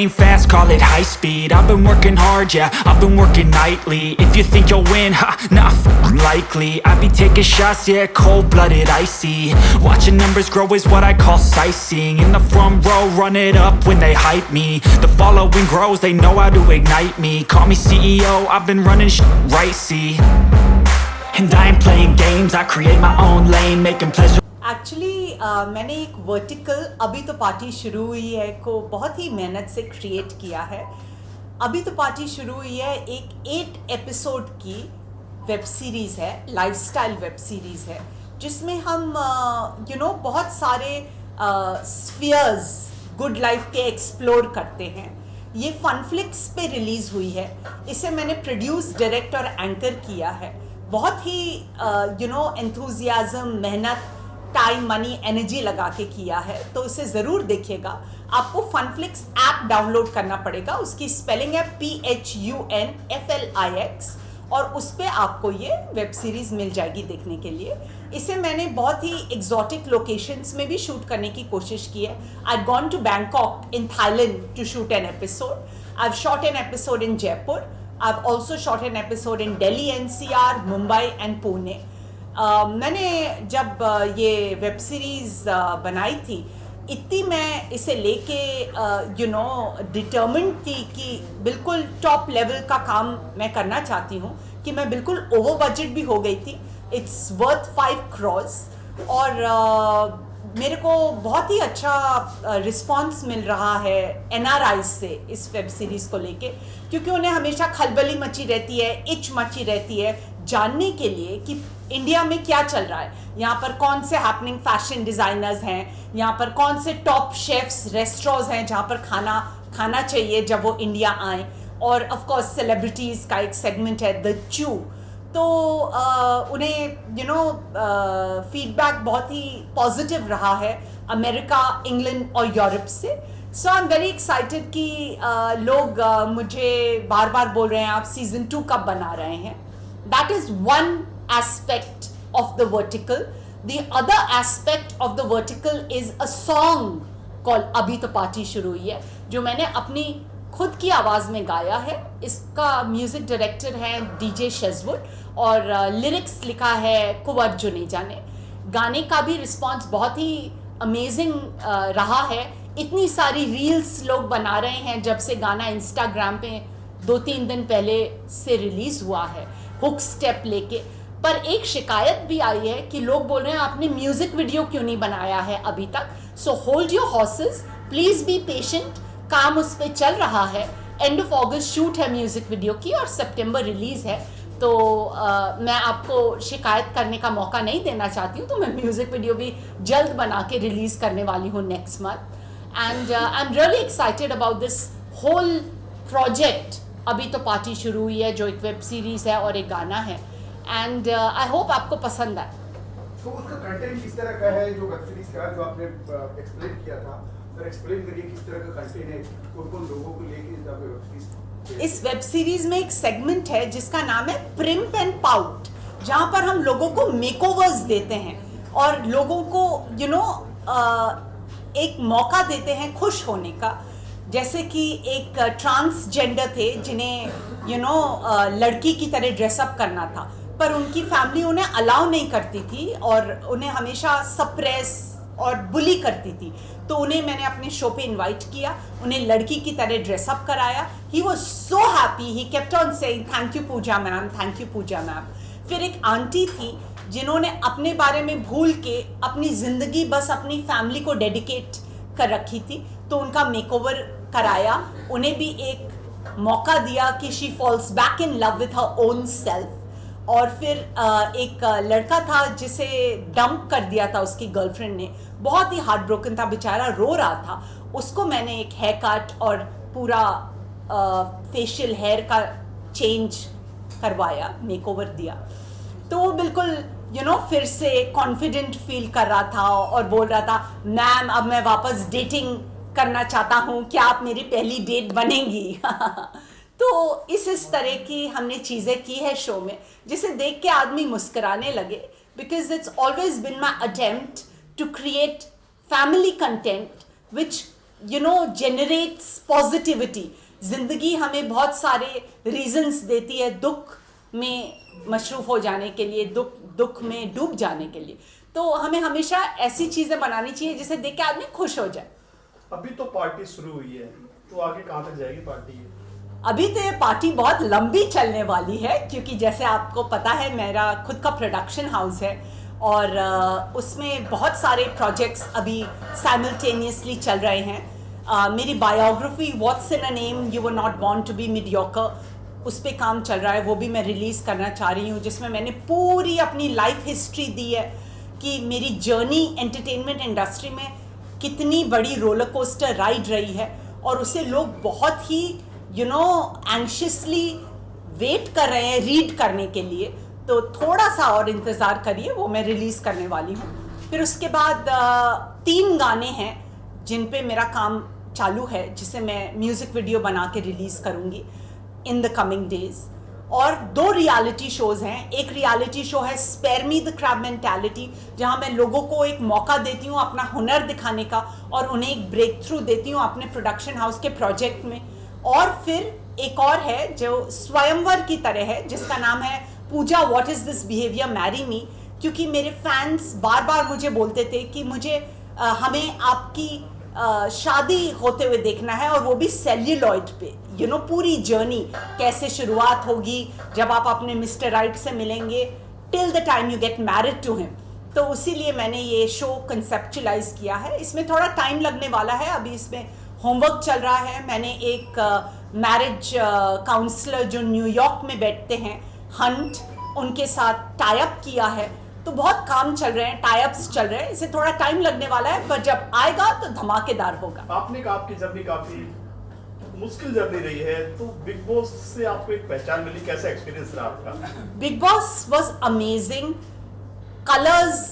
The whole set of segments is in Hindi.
Moving fast, call it high speed. I've been working hard, yeah, I've been working nightly. If you think you'll win, ha, not likely. I be taking shots, yeah, cold-blooded, icy. Watching numbers grow is what I call sightseeing. In the front row, run it up when they hype me. The following grows, they know how to ignite me. Call me CEO, I've been running right, see. And I ain't playing games, I create my own lane, making pleasure. Actually मैंने एक वर्टिकल अभी तो पार्टी शुरू हुई है को बहुत ही मेहनत से क्रिएट किया है. अभी तो पार्टी शुरू हुई है एक 8 एपिसोड की वेब सीरीज़ है, लाइफस्टाइल वेब सीरीज़ है, जिसमें हम बहुत सारे स्फीयर्स गुड लाइफ के एक्सप्लोर करते हैं. ये फनफ्लिक्स पे रिलीज़ हुई है. इसे मैंने प्रोड्यूस, डायरेक्ट और एंकर किया है. बहुत ही एंथुजियाज्म, मेहनत, टाइम, मनी, एनर्जी लगा के किया है. तो इसे ज़रूर देखिएगा. आपको फनफ्लिक्स ऐप डाउनलोड करना पड़ेगा. उसकी स्पेलिंग है PHUNFLIX और उस पर आपको ये वेब सीरीज़ मिल जाएगी देखने के लिए. इसे मैंने बहुत ही एग्जॉटिक लोकेशंस में भी शूट करने की कोशिश की है. I gone to Bangkok in Thailand to shoot an episode. I have shot an episode in Jaipur. I have also shot an episode in Delhi NCR, Mumbai and Pune. मैंने जब ये वेब सीरीज़ बनाई थी, इतनी मैं इसे लेके डिटर्मिन्ड थी कि बिल्कुल टॉप लेवल का काम मैं करना चाहती हूँ कि मैं बिल्कुल ओवर बजट भी हो गई थी. इट्स वर्थ 5 crores और मेरे को बहुत ही अच्छा रिस्पांस मिल रहा है NRI से इस वेब सीरीज़ को लेके, क्योंकि उन्हें हमेशा खलबली मची रहती है, इच मची रहती है जानने के लिए कि इंडिया में क्या चल रहा है. यहाँ पर कौन से हैपनिंग फैशन डिज़ाइनर्स हैं, यहाँ पर कौन से टॉप शेफ्स रेस्टोरेंट्स हैं जहाँ पर खाना चाहिए जब वो इंडिया आए. और ऑफ कोर्स सेलिब्रिटीज़ का एक सेगमेंट है द चू. तो उन्हें फीडबैक बहुत ही पॉजिटिव रहा है अमेरिका, इंग्लैंड और यूरोप से. सो आई एम वेरी एक्साइटेड कि लोग मुझे बार बार बोल रहे हैं आप सीज़न 2 कब बना रहे हैं. That is one aspect of the vertical. The other aspect of the vertical is a song called अभी तो पार्टी शुरू हुई है, जो मैंने अपनी खुद की आवाज़ में गाया है. इसका म्यूज़िक डायरेक्टर है DJ शेजवुड और लिरिक्स लिखा है कुंवर जुनेजा ने. गाने का भी रिस्पॉन्स बहुत ही अमेजिंग रहा है. इतनी सारी रील्स लोग बना रहे हैं जब से गाना इंस्टाग्राम पे 2-3 दिन पहले से रिलीज़ हुआ है, हुक स्टेप लेके. पर एक शिकायत भी आई है कि लोग बोल रहे हैं आपने म्यूज़िक वीडियो क्यों नहीं बनाया है अभी तक. So hold your horses, please be patient. काम उस पर चल रहा है. एंड ऑफ अगस्त शूट है म्यूज़िक वीडियो की और सितंबर रिलीज़ है. तो मैं आपको शिकायत करने का मौका नहीं देना चाहती हूँ, तो मैं म्यूज़िक वीडियो भी जल्द बना के रिलीज़ करने वाली हूँ next month. And I am really excited about this whole project. अभी तो पार्टी शुरू हुई है, जो एक वेब सीरीज़ है और एक गाना है. एंड आई होप आपको पसंद आए. तो उसका कंटेंट किस तरह का है जो वेब सीरीज का जो आपने एक्सप्लेन किया था, सर एक्सप्लेन करिए किस तरह का कंटेंट है, कौन-कौन लोगों को लेके आप वेब सीरीज. इस वेब सीरीज में एक सेगमेंट है जिसका नाम है प्रिम्प एंड पाउट, जहाँ पर हम लोगों को मेकओवर्स देते हैं और लोगों को एक मौका देते हैं खुश होने का. जैसे कि एक ट्रांसजेंडर थे जिन्हें लड़की की तरह ड्रेसअप करना था, पर उनकी फैमिली उन्हें अलाउ नहीं करती थी और उन्हें हमेशा सप्रेस और बुली करती थी. तो उन्हें मैंने अपने शो पे इनवाइट किया, उन्हें लड़की की तरह ड्रेसअप कराया. He was so happy, he kept on saying thank you Pooja ma'am, thank you Pooja ma'am. फिर एक आंटी थी जिन्होंने अपने बारे में भूल के अपनी ज़िंदगी बस अपनी फैमिली को डेडिकेट कर रखी थी, तो उनका मेकओवर कराया. उन्हें भी एक मौका दिया कि she falls back in love with her own self. और फिर एक लड़का था जिसे डंप कर दिया था उसकी गर्लफ्रेंड ने, बहुत ही हार्ट ब्रोकन था बेचारा, रो रहा था. उसको मैंने एक हेयर कट और पूरा फेशियल हेयर का चेंज करवाया, मेकओवर दिया. तो वो बिल्कुल फिर से कॉन्फिडेंट फील कर रहा था और बोल रहा था मैम अब मैं वापस डेटिंग करना चाहता हूँ, क्या आप मेरी पहली डेट बनेंगी. तो इस तरह की हमने चीज़ें की है शो में जिसे देख के आदमी मुस्कुराने लगे. Because it's always been my attempt to create family content which generates positivity. जिंदगी हमें बहुत सारे रीजंस देती है दुख में मशरूफ हो जाने के लिए, दुख में डूब जाने के लिए। तो हमें हमेशा ऐसी चीजें बनानी चाहिए जिसे देख के आदमी खुश हो जाए। अभी तो पार्टी शुरू हुई है, तो आगे कहाँ तक जाएगी पार्टी? अभी तो ये पार्टी बहुत लंबी चलने वाली है, क्योंकि जैसे आपको पता है मेरा खुद का प्रोडक्शन हाउस है और उसमें बहुत सारे प्रोजेक्ट्स अभी साइमल्टेनियसली चल रहे हैं। मेरी biography what's in a name you were not born to be mediocre, उस पर काम चल रहा है, वो भी मैं रिलीज़ करना चाह रही हूँ, जिसमें मैंने पूरी अपनी लाइफ हिस्ट्री दी है कि मेरी जर्नी एंटरटेनमेंट इंडस्ट्री में कितनी बड़ी रोलर कोस्टर राइड रही है, और उसे लोग बहुत ही एंशियसली वेट कर रहे हैं रीड करने के लिए। तो थोड़ा सा और इंतज़ार करिए, वो मैं रिलीज़ करने वाली हूँ। फिर उसके बाद 3 गाने हैं जिन पे मेरा काम चालू है, जिसे मैं म्यूज़िक वीडियो बना के रिलीज़ करूँगी इन द कमिंग डेज। और 2 रियलिटी शोज़ हैं। एक रियलिटी शो है spare me the crab mentality, जहाँ मैं लोगों को एक मौका देती हूँ अपना हुनर दिखाने का और उन्हें एक ब्रेक थ्रू देती हूँ अपने प्रोडक्शन हाउस के प्रोजेक्ट में। और फिर एक और है जो स्वयंवर की तरह है, जिसका नाम है Pooja what is this behaviour marry me, क्योंकि मेरे फैंस बार बार मुझे बोलते थे कि हमें आपकी शादी होते हुए देखना है, और वो भी सेल्यूलॉइड पे। पूरी जर्नी कैसे शुरुआत होगी जब आप अपने मिस्टर राइट से मिलेंगे till the time you get married to him. तो उसीलिए मैंने ये शो कंसेप्चुलाइज किया है। इसमें थोड़ा टाइम लगने वाला है, अभी इसमें होमवर्क चल रहा है। मैंने एक मैरिज काउंसलर जो न्यूयॉर्क में बैठते हैं, हंट, उनके साथ टाई अप किया है। तो बहुत काम चल रहे हैं, टाई अप्स चल रहे हैं, इसे थोड़ा टाइम लगने वाला है, पर जब आएगा तो धमाकेदार होगा। आपने कहा आपकी जर्नी काफी मुश्किल जर्नी रही है, तो बिग बॉस से आपको एक पहचान मिली, कैसा एक्सपीरियंस रहा आपका? Big boss was amazing. Colours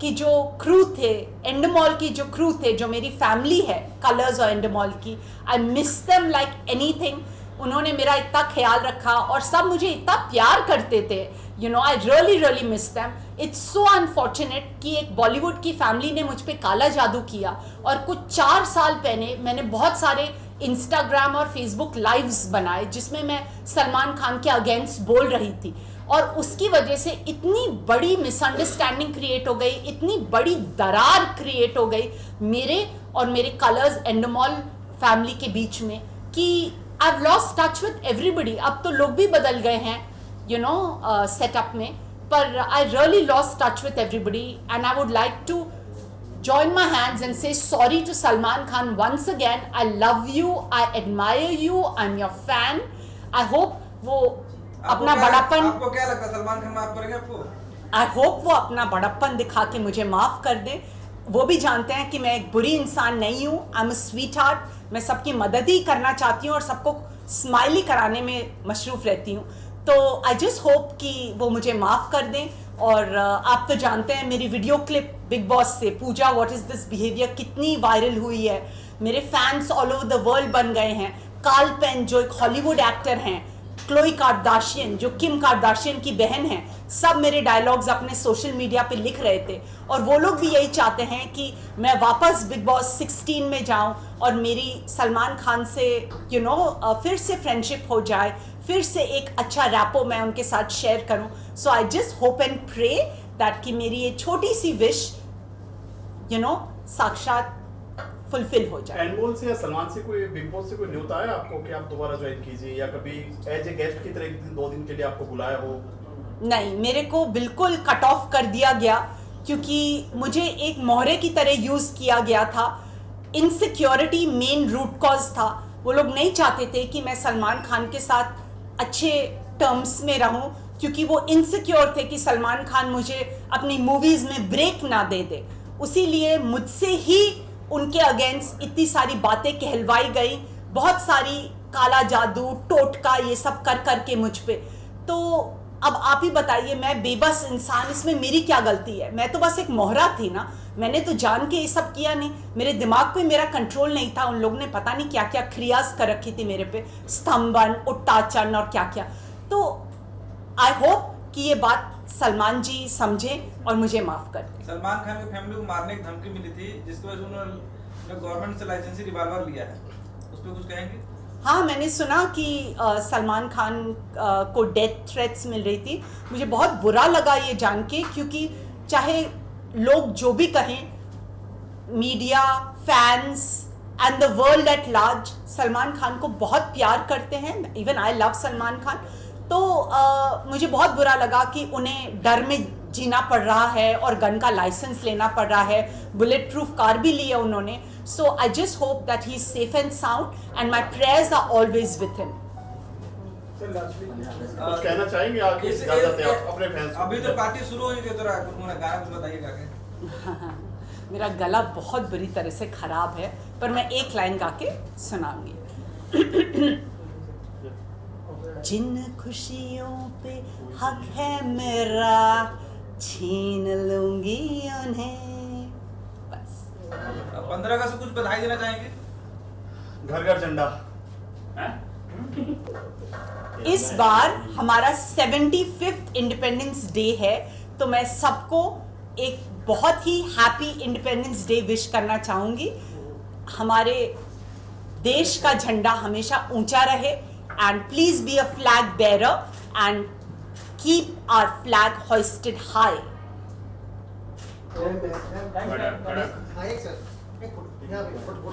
की जो क्रू थे, एंडमॉल की जो क्रू थे, जो मेरी फैमिली है कलर्स और एंडमॉल की, I miss them like anything. उन्होंने मेरा इतना ख्याल रखा और सब मुझे इतना प्यार करते थे, I really miss them. It's so unfortunate कि एक बॉलीवुड की फैमिली ने मुझ पे काला जादू किया, और कुछ 4 साल पहले मैंने बहुत सारे इंस्टाग्राम और फेसबुक लाइव्स बनाए जिसमें मैं सलमान खान के अगेंस्ट बोल रही थी, और उसकी वजह से इतनी बड़ी मिसअंडरस्टैंडिंग क्रिएट हो गई, इतनी बड़ी दरार क्रिएट हो गई मेरे और मेरे कलर्स एंडमॉल फैमिली के बीच में, कि I have lost touch with everybody. अब तो लोग भी बदल गए हैं सेटअप में, पर I really lost touch with everybody, and I would like to join my hands and say sorry to Salman Khan once again. I love you, I admire you, I'm your fan. I hope वो अपना बड़ापन, आपको क्या लगता है सलमान खान माफ करेंगे आपको? I hope वो अपना बड़ापन दिखा के मुझे माफ कर दे। वो भी जानते हैं कि मैं एक बुरी इंसान नहीं हूँ, I'm a sweetheart, मैं सबकी मदद ही करना चाहती हूँ और सबको स्माइली कराने में मशरूफ रहती हूँ। तो आई जस्ट होप कि वो मुझे माफ़ कर दें। और आप तो जानते हैं मेरी वीडियो क्लिप बिग बॉस से, पूजा व्हाट इज़ दिस बिहेवियर, कितनी वायरल हुई है। मेरे fans all over the world बन गए हैं। कार्ल पेन जो एक हॉलीवुड एक्टर हैं, क्लोई कार्दाशियन जो किम कार्दाशियन की बहन है, सब मेरे डायलॉग्स अपने सोशल मीडिया पे लिख रहे थे, और वो लोग भी यही चाहते हैं कि मैं वापस बिग बॉस 16 में जाऊं और मेरी सलमान खान से फिर से फ्रेंडशिप हो जाए, फिर से एक अच्छा रैपो मैं उनके साथ शेयर करूं। So I just hope and pray that कि मेरी ये छोटी सी विश साक्षात फुलफिल हो जाए। एंडमॉल से या सलमान से कोई बिग बॉस से कोई न्योता आया आपको कि आप दोबारा ज्वाइन कीजिए, या कभी एज ए गेस्ट की तरह 2 दिन के लिए आपको बुलाया हो? नहीं, मेरे को बिल्कुल कट ऑफ कर दिया गया, क्योंकि मुझे एक मोहरे की तरह यूज किया गया था। इनसिक्योरिटी मेन रूट कॉज था। वो लोग नहीं चाहते थे कि मैं सलमान खान के साथ अच्छे टर्म्स में रहूं, क्योंकि वो इनसिक्योर थे कि सलमान खान मुझे अपनी मूवीज में ब्रेक ना दे दे। उसीलिए मुझसे ही उनके अगेंस्ट इतनी सारी बातें कहलवाई गई, बहुत सारी काला जादू, टोटका, ये सब कर करके मुझ पे। तो अब आप ही बताइए, मैं बेबस इंसान, इसमें मेरी क्या गलती है? मैं तो बस एक मोहरा थी ना, मैंने तो जान के ये सब किया नहीं। मेरे दिमाग पे मेरा कंट्रोल नहीं था। उन लोगों ने पता नहीं क्या क्या क्रियाज कर रखी थी मेरे पे, स्तंभन, उट्टाचन और क्या क्या। तो आई होप कि ये बात सलमान जी समझे और मुझे माफ कर दें। सलमान खान की फैमिली को मारने की धमकी मिली थी, जिसकी वजह से उन्होंने जो गवर्नमेंट से लाइसेंसी रिवॉल्वर लिया है उस पर कुछ कहेंगे? हाँ, मैंने सुना कि सलमान खान को डेथ थ्रेट्स मिल रही थी। मुझे बहुत बुरा लगा ये जान के, क्योंकि चाहे लोग जो भी कहें, media, fans and the world at large Salman Khan को बहुत प्यार करते हैं। Even I love Salman Khan. तो मुझे बहुत बुरा लगा कि उन्हें डर में जीना पड़ रहा है और गन का लाइसेंस लेना पड़ रहा है। बुलेट प्रूफ कार भी ली है उन्होंने। So I just hope that he is safe and sound and my prayers are always with him. कुछ कहना चाहेंगे आगे अपने फैंस? अभी तो पार्टी शुरू हुई थी, थोड़ा गाना कुछ बताइए गा मेरा गला बहुत बुरी तरह से खराब है, पर मैं एक लाइन गा के सुनाऊंगी। जिन खुशियों पे हक है मेरा, छीन लूंगी उन्हें। बस। 15 अगस्त से कुछ बधाई देना चाहेंगे? घर घर झंडा। इस बार हमारा 75th इंडिपेंडेंस डे है, तो मैं सबको एक बहुत ही हैप्पी इंडिपेंडेंस डे विश करना चाहूँगी। हमारे देश का झंडा हमेशा ऊंचा रहे, and please be a flag bearer and keep our flag hoisted high. हाँ, एक सर, एक फुट, यहाँ पे फुट, फुट।